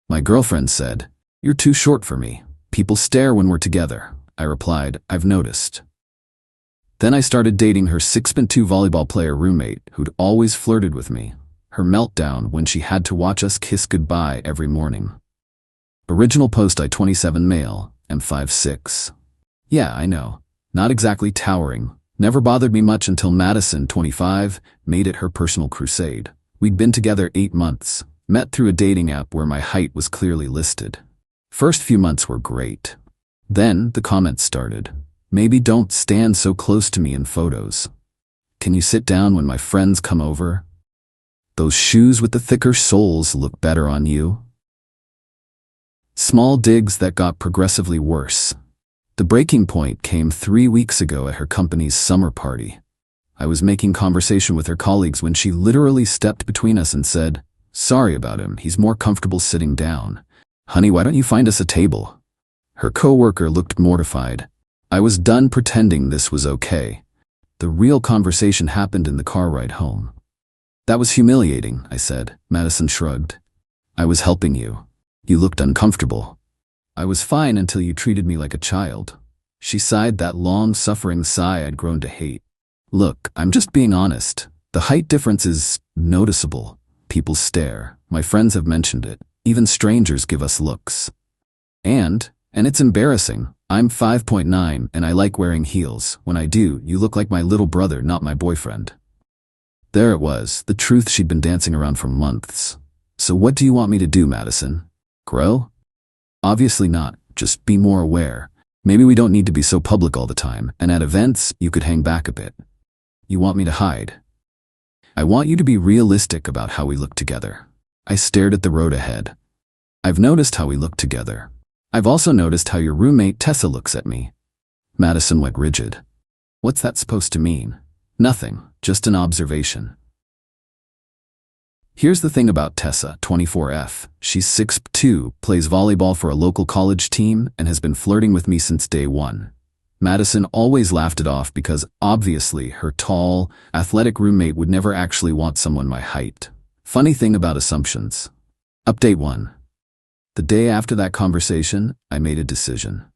My girlfriend said, "You're too short for me. People stare when we're together." I replied, "I've noticed." Then I started dating her 6'2" volleyball player roommate who'd always flirted with me. Her meltdown when she had to watch us kiss goodbye every morning. Original post: I 27 male, am 5'6". Yeah, I know. Not exactly towering. Never bothered me much until Madison, 25, made it her personal crusade. We'd been together 8 months, met through a dating app where my height was clearly listed. First few months were great. Then the comments started. "Maybe don't stand so close to me in photos. Can you sit down when my friends come over? Those shoes with the thicker soles look better on you." Small digs that got progressively worse. The breaking point came 3 weeks ago at her company's summer party. I was making conversation with her colleagues when she literally stepped between us and said, "Sorry about him, he's more comfortable sitting down. Honey, why don't you find us a table?" Her coworker looked mortified. I was done pretending this was okay. The real conversation happened in the car ride home. "That was humiliating," I said. Madison shrugged. "I was helping you. You looked uncomfortable." "I was fine until you treated me like a child." She sighed, that long-suffering sigh I'd grown to hate. "Look, I'm just being honest. The height difference is noticeable. People stare. My friends have mentioned it. Even strangers give us looks. And it's embarrassing. I'm 5'9" and I like wearing heels. When I do, you look like my little brother, not my boyfriend." There it was, the truth she'd been dancing around for months. "So what do you want me to do, Madison? Grow?" "Obviously not. Just be more aware. Maybe we don't need to be so public all the time, and at events, you could hang back a bit." "You want me to hide?" "I want you to be realistic about how we look together." I stared at the road ahead. "I've noticed how we look together. I've also noticed how your roommate Tessa looks at me." Madison went rigid. "What's that supposed to mean?" "Nothing, just an observation." Here's the thing about Tessa, 24F. She's 6'2", plays volleyball for a local college team, and has been flirting with me since day one. Madison always laughed it off because, obviously, her tall, athletic roommate would never actually want someone my height. Funny thing about assumptions. Update 1. The day after that conversation, I made a decision.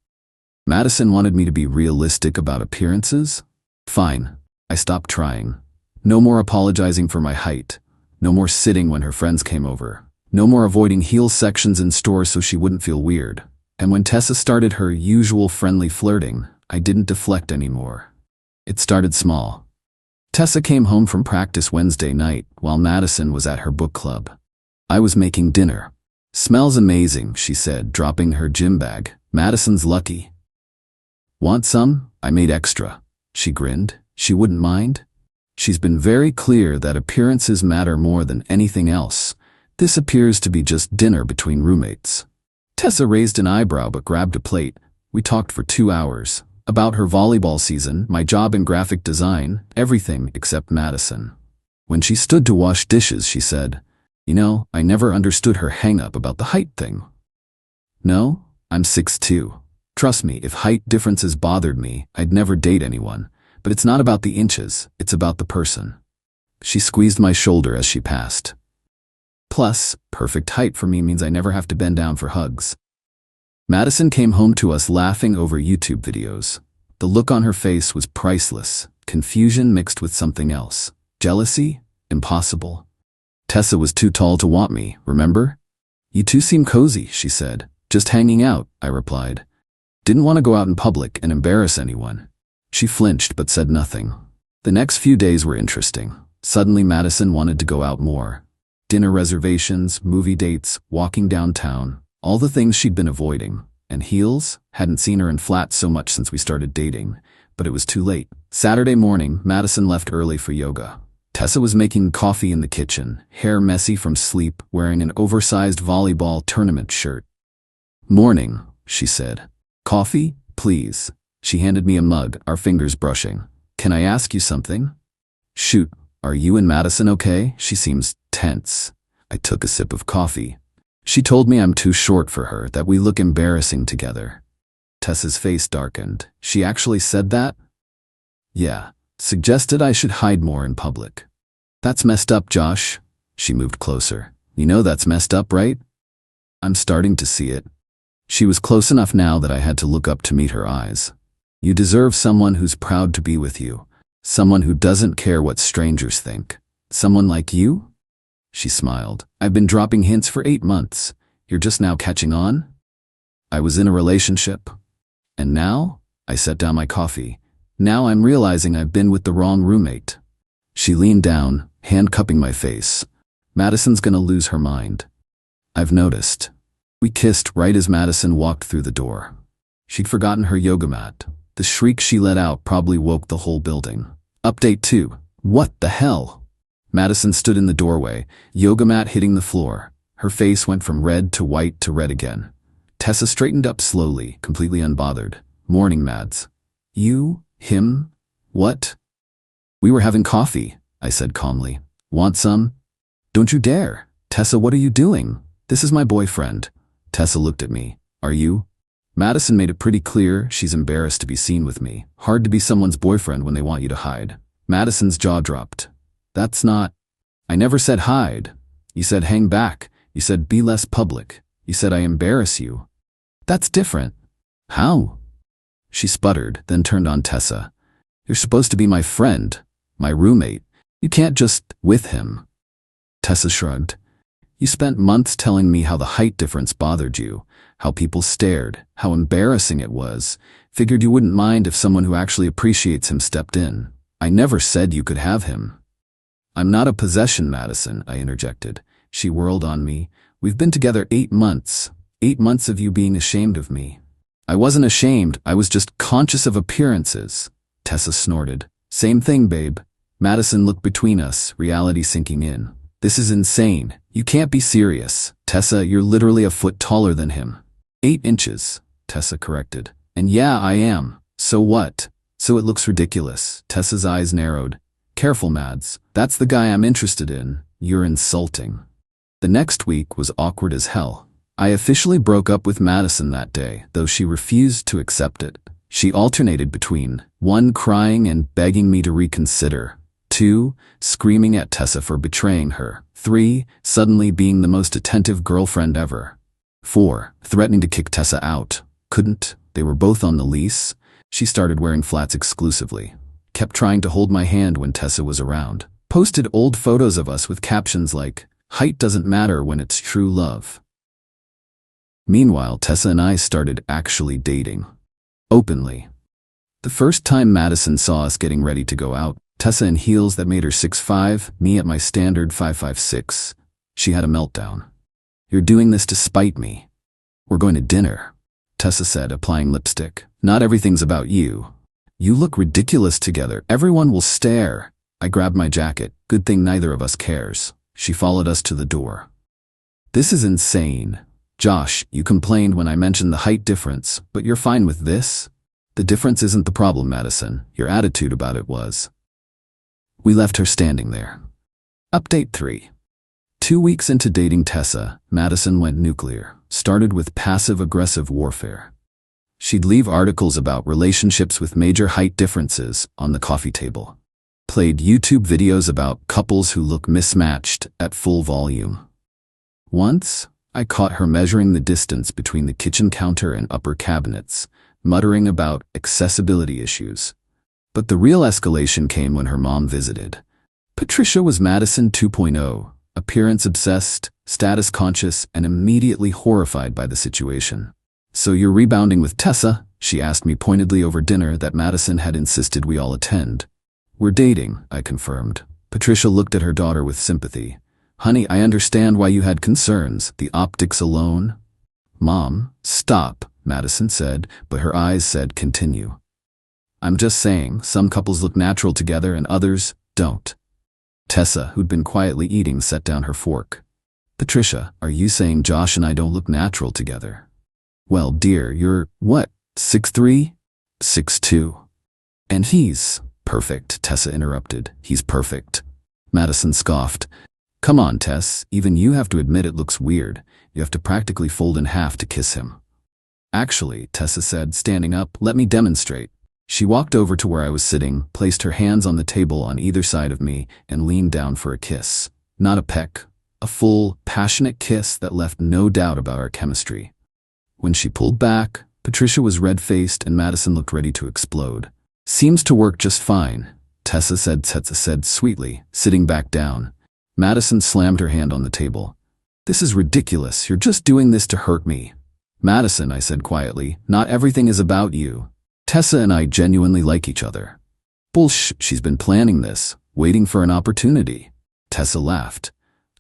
Madison wanted me to be realistic about appearances? Fine. I stopped trying. No more apologizing for my height. No more sitting when her friends came over. No more avoiding heel sections in stores so she wouldn't feel weird. And when Tessa started her usual friendly flirting, I didn't deflect anymore. It started small. Tessa came home from practice Wednesday night while Madison was at her book club. I was making dinner. "Smells amazing," she said, dropping her gym bag. "Madison's lucky." "Want some? I made extra." She grinned. She wouldn't mind. She's been very clear that appearances matter more than anything else. This appears to be just dinner between roommates. Tessa raised an eyebrow but grabbed a plate. We talked for 2 hours. About her volleyball season, my job in graphic design, everything except Madison. When she stood to wash dishes, she said, "You know, I never understood her hang-up about the height thing." "No, I'm 6'2". Trust me, if height differences bothered me, I'd never date anyone. But it's not about the inches, it's about the person. She squeezed my shoulder as she passed. Plus, perfect height for me means I never have to bend down for hugs. Madison came home to us laughing over YouTube videos. The look on her face was priceless, confusion mixed with something else. Jealousy? Impossible. "Tessa was too tall to want me, remember?" "You two seem cozy," she said. "Just hanging out," I replied. "Didn't want to go out in public and embarrass anyone." She flinched but said nothing. The next few days were interesting. Suddenly Madison wanted to go out more. Dinner reservations, movie dates, walking downtown, all the things she'd been avoiding. And heels? Hadn't seen her in flats so much since we started dating. But it was too late. Saturday morning, Madison left early for yoga. Tessa was making coffee in the kitchen, hair messy from sleep, wearing an oversized volleyball tournament shirt. "Morning," she said. "Coffee, please." She handed me a mug, our fingers brushing. "Can I ask you something?" "Shoot, are you and Madison okay? She seems tense." I took a sip of coffee. "She told me I'm too short for her, that we look embarrassing together." Tessa's face darkened. "She actually said that?" "Yeah. Suggested I should hide more in public." "That's messed up, Josh." She moved closer. "You know that's messed up, right?" I'm starting to see it. She was close enough now that I had to look up to meet her eyes. You deserve someone who's proud to be with you. Someone who doesn't care what strangers think. Someone like you? She smiled. I've been dropping hints for 8 months. You're just now catching on? I was in a relationship. And now? I set down my coffee. Now I'm realizing I've been with the wrong roommate. She leaned down, hand cupping my face. Madison's gonna lose her mind. I've noticed. We kissed right as Madison walked through the door. She'd forgotten her yoga mat. The shriek she let out probably woke the whole building. Update 2. What the hell? Madison stood in the doorway, yoga mat hitting the floor. Her face went from red to white to red again. Tessa straightened up slowly, completely unbothered. Morning, Mads. You? Him? What? We were having coffee, I said calmly. Want some? Don't you dare. Tessa, what are you doing? This is my boyfriend. Tessa looked at me. Are you? Madison made it pretty clear she's embarrassed to be seen with me. Hard to be someone's boyfriend when they want you to hide. Madison's jaw dropped. That's not... I never said hide. You said hang back. You said be less public. You said I embarrass you. That's different. How? She sputtered, then turned on Tessa. You're supposed to be my friend, my roommate. You can't just with him. Tessa shrugged. You spent months telling me how the height difference bothered you, how people stared, how embarrassing it was. Figured you wouldn't mind if someone who actually appreciates him stepped in. I never said you could have him. I'm not a possession, Madison, I interjected. She whirled on me. We've been together 8 months. 8 months of you being ashamed of me. I wasn't ashamed, I was just conscious of appearances. Tessa snorted. Same thing, babe. Madison looked between us, reality sinking in. This is insane. You can't be serious. Tessa, you're literally a foot taller than him. 8 inches, Tessa corrected. And yeah, I am. So what? So it looks ridiculous. Tessa's eyes narrowed. Careful, Mads. That's the guy I'm interested in. You're insulting. The next week was awkward as hell. I officially broke up with Madison that day, though she refused to accept it. She alternated between 1, crying and begging me to reconsider, 2, screaming at Tessa for betraying her, 3, suddenly being the most attentive girlfriend ever, 4, threatening to kick Tessa out. Couldn't. They were both on the lease. She started wearing flats exclusively. Kept trying to hold my hand when Tessa was around. Posted old photos of us with captions like, height doesn't matter when it's true love. Meanwhile, Tessa and I started actually dating. Openly. The first time Madison saw us getting ready to go out, Tessa in heels that made her 6'5", me at my standard 5'6", she had a meltdown. You're doing this to spite me. We're going to dinner, Tessa said, applying lipstick. Not everything's about you. You look ridiculous together. Everyone will stare. I grabbed my jacket. Good thing neither of us cares. She followed us to the door. This is insane. Josh, you complained when I mentioned the height difference, but you're fine with this? The difference isn't the problem, Madison. Your attitude about it was. We left her standing there. Update 3. 2 weeks into dating Tessa, Madison went nuclear. Started with passive-aggressive warfare. She'd leave articles about relationships with major height differences on the coffee table. Played YouTube videos about couples who look mismatched at full volume. Once, I caught her measuring the distance between the kitchen counter and upper cabinets, muttering about accessibility issues. But the real escalation came when her mom visited. Patricia was Madison 2.0, appearance-obsessed, status-conscious, and immediately horrified by the situation. So you're rebounding with Tessa? She asked me pointedly over dinner that Madison had insisted we all attend. We're dating, I confirmed. Patricia looked at her daughter with sympathy. Honey, I understand why you had concerns. The optics alone? Mom, stop, Madison said, but her eyes said continue. I'm just saying, some couples look natural together and others don't. Tessa, who'd been quietly eating, set down her fork. Patricia, are you saying Josh and I don't look natural together? Well, dear, you're, what, 6'3"? 6'2". And he's perfect, Tessa interrupted. He's perfect. Madison scoffed. Come on, Tess, even you have to admit it looks weird. You have to practically fold in half to kiss him. Actually, Tessa said, standing up, let me demonstrate. She walked over to where I was sitting, placed her hands on the table on either side of me, and leaned down for a kiss. Not a peck, A full, passionate kiss that left no doubt about our chemistry. When she pulled back, Patricia was red-faced and Madison looked ready to explode. "Seems to work just fine," Tessa said sweetly, sitting back down. Madison slammed her hand on the table. "This is ridiculous. You're just doing this to hurt me." "Madison," I said quietly, "not everything is about you. Tessa and I genuinely like each other." "Bullsh, she's been planning this, waiting for an opportunity." Tessa laughed.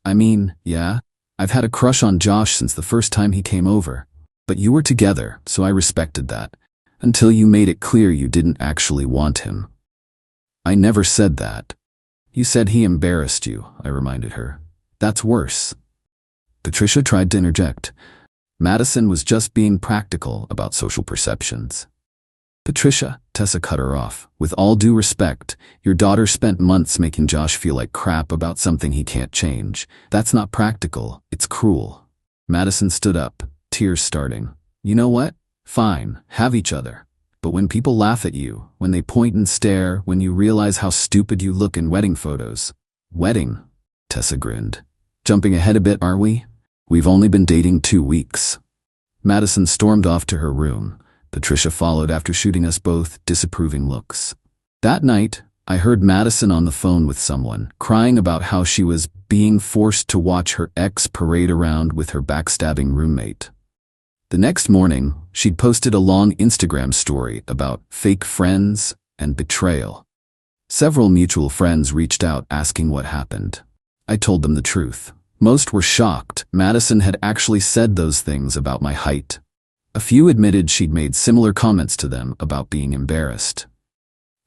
"I mean, yeah, I've had a crush on Josh since the first time he came over. But you were together, so I respected that. Until you made it clear you didn't actually want him." "I never said that." "You said he embarrassed you," I reminded her. "That's worse." Patricia tried to interject. Madison was just being practical about social perceptions. "Patricia," Tessa cut her off, "with all due respect, your daughter spent months making Josh feel like crap about something he can't change. That's not practical, it's cruel." Madison stood up, tears starting. "You know what? Fine, have each other. But when people laugh at you, when they point and stare, when you realize how stupid you look in wedding photos." "Wedding?" Tessa grinned. "Jumping ahead a bit, are we? We've only been dating 2 weeks." Madison stormed off to her room. Patricia followed after shooting us both disapproving looks. That night, I heard Madison on the phone with someone, crying about how she was being forced to watch her ex parade around with her backstabbing roommate. The next morning, she'd posted a long Instagram story about fake friends and betrayal. Several mutual friends reached out asking what happened. I told them the truth. Most were shocked. Madison had actually said those things about my height. A few admitted she'd made similar comments to them about being embarrassed.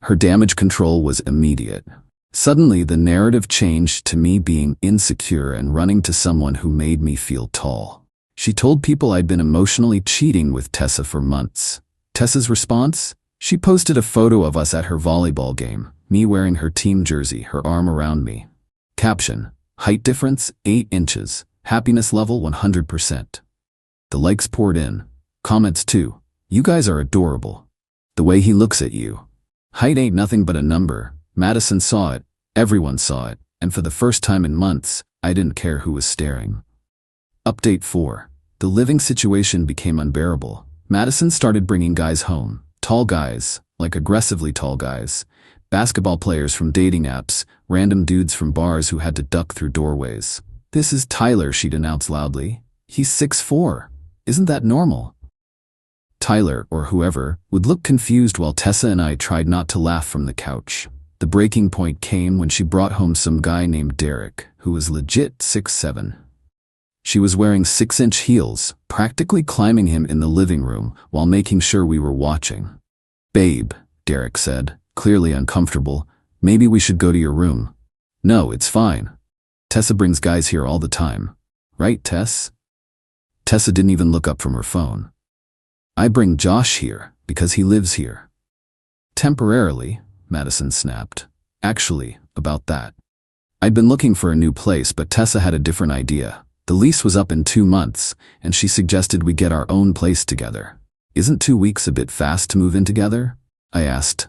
Her damage control was immediate. Suddenly, the narrative changed to me being insecure and running to someone who made me feel tall. She told people I'd been emotionally cheating with Tessa for months. Tessa's response? She posted a photo of us at her volleyball game, me wearing her team jersey, her arm around me. Caption: height difference, 8 inches. Happiness level 100%. The likes poured in. Comments too. "You guys are adorable. The way he looks at you. Height ain't nothing but a number." Madison saw it. Everyone saw it. And for the first time in months, I didn't care who was staring. Update 4. The living situation became unbearable. Madison started bringing guys home. Tall guys, like aggressively tall guys. Basketball players from dating apps, random dudes from bars who had to duck through doorways. "This is Tyler," she'd announce loudly. "He's 6'4". "Isn't that normal?" Tyler, or whoever, would look confused while Tessa and I tried not to laugh from the couch. The breaking point came when she brought home some guy named Derek, who was legit 6'7". She was wearing 6-inch heels, practically climbing him in the living room while making sure we were watching. "Babe," Derek said, clearly uncomfortable, "maybe we should go to your room." "No, it's fine. Tessa brings guys here all the time. Right, Tess?" Tessa didn't even look up from her phone. "I bring Josh here because he lives here." "Temporarily," Madison snapped. "Actually, about that. I'd been looking for a new place, but Tessa had a different idea. The lease was up in 2 months, and she suggested we get our own place together." "Isn't 2 weeks a bit fast to move in together?" I asked.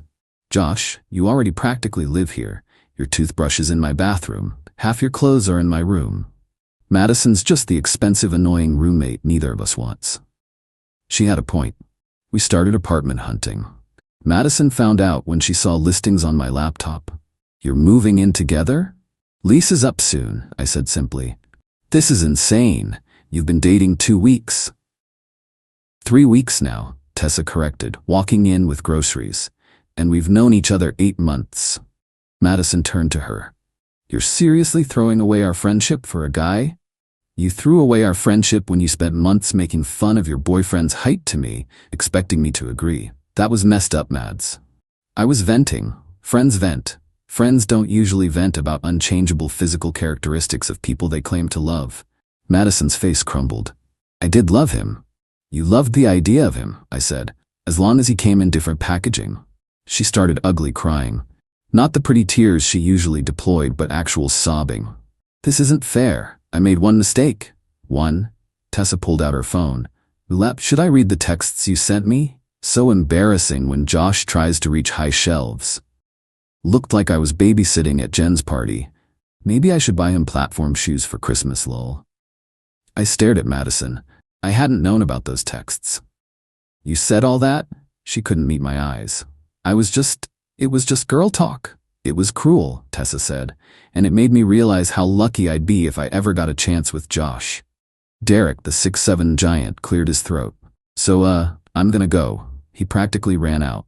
"Josh, you already practically live here. Your toothbrush is in my bathroom. Half your clothes are in my room. Madison's just the expensive, annoying roommate neither of us wants." She had a point. We started apartment hunting. Madison found out when she saw listings on my laptop. "You're moving in together?" "Lease is up soon," I said simply. "This is insane. You've been dating 2 weeks. 3 weeks now," Tessa corrected, walking in with groceries. "And we've known each other 8 months. Madison turned to her. "You're seriously throwing away our friendship for a guy? You threw away our friendship when you spent months making fun of your boyfriend's height to me, expecting me to agree. That was messed up, Mads." I was venting. Friends vent. Friends don't usually vent about unchangeable physical characteristics of people they claim to love. Madison's face crumbled. "I did love him." "You loved the idea of him," I said, "as long as he came in different packaging." She started ugly crying. Not the pretty tears she usually deployed, but actual sobbing. "This isn't fair. I made one mistake." "One?" Tessa pulled out her phone. "Should I read the texts you sent me? So embarrassing when Josh tries to reach high shelves." Looked like I was babysitting at Jen's party. Maybe I should buy him platform shoes for Christmas, lol. I stared at Madison. I hadn't known about those texts. You said all that? She couldn't meet my eyes. It was just girl talk. It was cruel, Tessa said, and it made me realize how lucky I'd be if I ever got a chance with Josh. Derek, the 6'7" giant, cleared his throat. So, I'm gonna go. He practically ran out.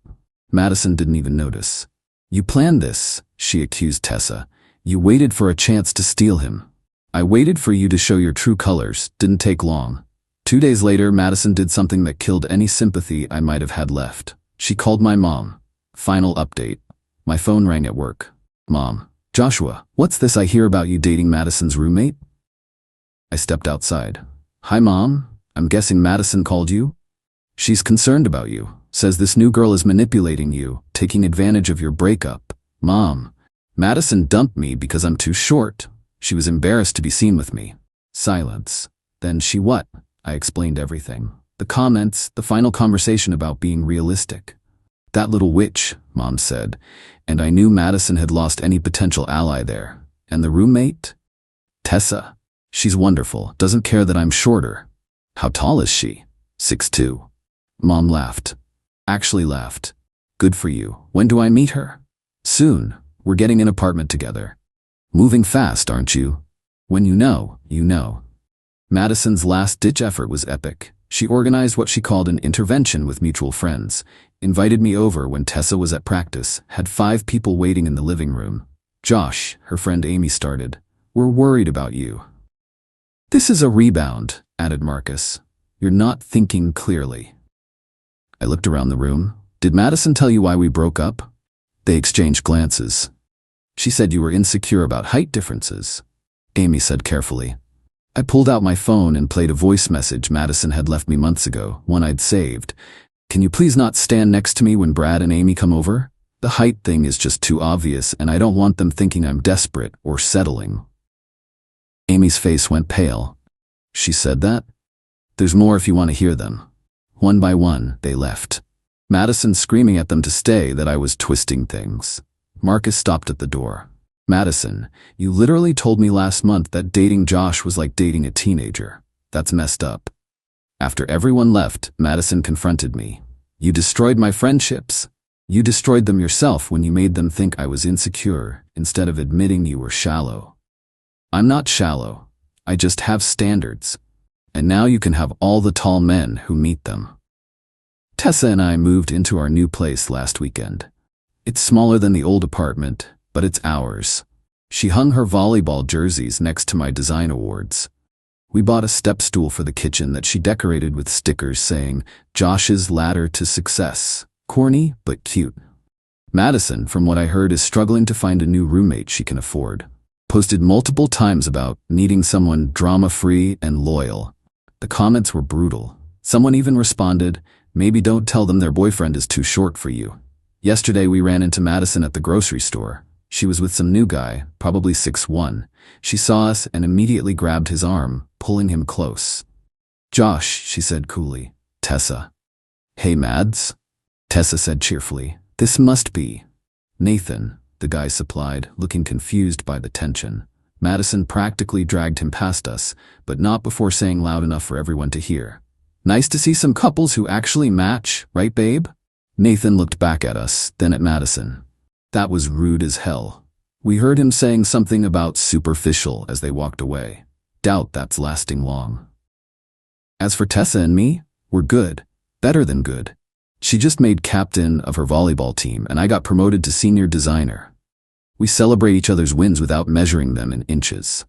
Madison didn't even notice. You planned this, she accused Tessa. You waited for a chance to steal him. I waited for you to show your true colors. Didn't take long. 2 days later, Madison did something that killed any sympathy I might have had left. She called my mom. Final update. My phone rang at work. Mom. Joshua, what's this I hear about you dating Madison's roommate? I stepped outside. Hi, Mom. I'm guessing Madison called you? She's concerned about you. Says this new girl is manipulating you, taking advantage of your breakup. Mom. Madison dumped me because I'm too short. She was embarrassed to be seen with me. Silence. Then she what? I explained everything. The comments, the final conversation about being realistic. That little witch, Mom said, and I knew Madison had lost any potential ally there. And the roommate? Tessa. She's wonderful, doesn't care that I'm shorter. How tall is she? 6'2". Mom laughed. Actually laughed. Good for you. When do I meet her? Soon. We're getting an apartment together. Moving fast, aren't you? When you know, you know. Madison's last-ditch effort was epic. She organized what she called an intervention with mutual friends, invited me over when Tessa was at practice, had 5 people waiting in the living room. Josh, her friend Amy started. We're worried about you. This is a rebound, added Marcus. You're not thinking clearly. I looked around the room. Did Madison tell you why we broke up? They exchanged glances. She said you were insecure about height differences. Amy said carefully. I pulled out my phone and played a voice message Madison had left me months ago, one I'd saved. Can you please not stand next to me when Brad and Amy come over? The height thing is just too obvious and I don't want them thinking I'm desperate or settling. Amy's face went pale. She said that? There's more if you want to hear them. One by one, they left. Madison screaming at them to stay that I was twisting things. Marcus stopped at the door. Madison, you literally told me last month that dating Josh was like dating a teenager. That's messed up. After everyone left, Madison confronted me. You destroyed my friendships. You destroyed them yourself when you made them think I was insecure instead of admitting you were shallow. I'm not shallow. I just have standards. And now you can have all the tall men who meet them. Tessa and I moved into our new place last weekend. It's smaller than the old apartment, but it's ours. She hung her volleyball jerseys next to my design awards. We bought a step stool for the kitchen that she decorated with stickers saying, Josh's ladder to success. Corny, but cute. Madison, from what I heard, is struggling to find a new roommate she can afford. Posted multiple times about needing someone drama-free and loyal. The comments were brutal. Someone even responded, maybe don't tell them their boyfriend is too short for you. Yesterday we ran into Madison at the grocery store. She was with some new guy, probably 6'1". She saw us and immediately grabbed his arm, pulling him close. Josh, she said coolly. Tessa. Hey, Mads? Tessa said cheerfully. This must be Nathan, the guy supplied, looking confused by the tension. Madison practically dragged him past us, but not before saying loud enough for everyone to hear. Nice to see some couples who actually match, right, babe? Nathan looked back at us, then at Madison. That was rude as hell. We heard him saying something about superficial as they walked away. Doubt that's lasting long. As for Tessa and me, we're good. Better than good. She just made captain of her volleyball team and I got promoted to senior designer. We celebrate each other's wins without measuring them in inches.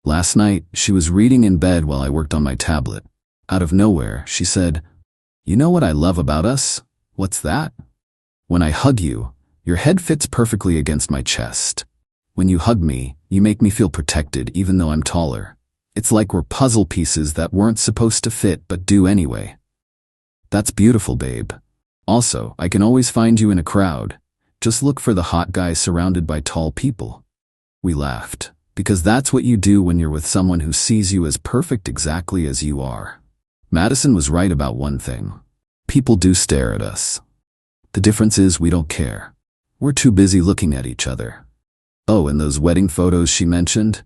Last night, she was reading in bed while I worked on my tablet. Out of nowhere, she said, You know what I love about us? What's that? When I hug you, your head fits perfectly against my chest. When you hug me, you make me feel protected even though I'm taller. It's like we're puzzle pieces that weren't supposed to fit but do anyway. That's beautiful, babe. Also, I can always find you in a crowd. Just look for the hot guy surrounded by tall people. We laughed, because that's what you do when you're with someone who sees you as perfect exactly as you are. Madison was right about one thing. People do stare at us. The difference is we don't care. We're too busy looking at each other. Oh, and those wedding photos she mentioned?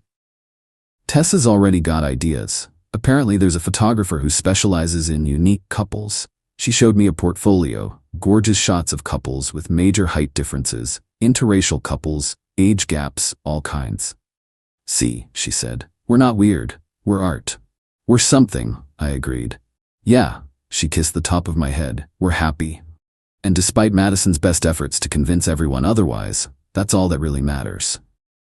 Tessa's already got ideas. Apparently there's a photographer who specializes in unique couples. She showed me a portfolio, gorgeous shots of couples with major height differences, interracial couples, age gaps, all kinds. See, she said, we're not weird, we're art. We're something, I agreed. Yeah, she kissed the top of my head, we're happy. And despite Madison's best efforts to convince everyone otherwise, that's all that really matters.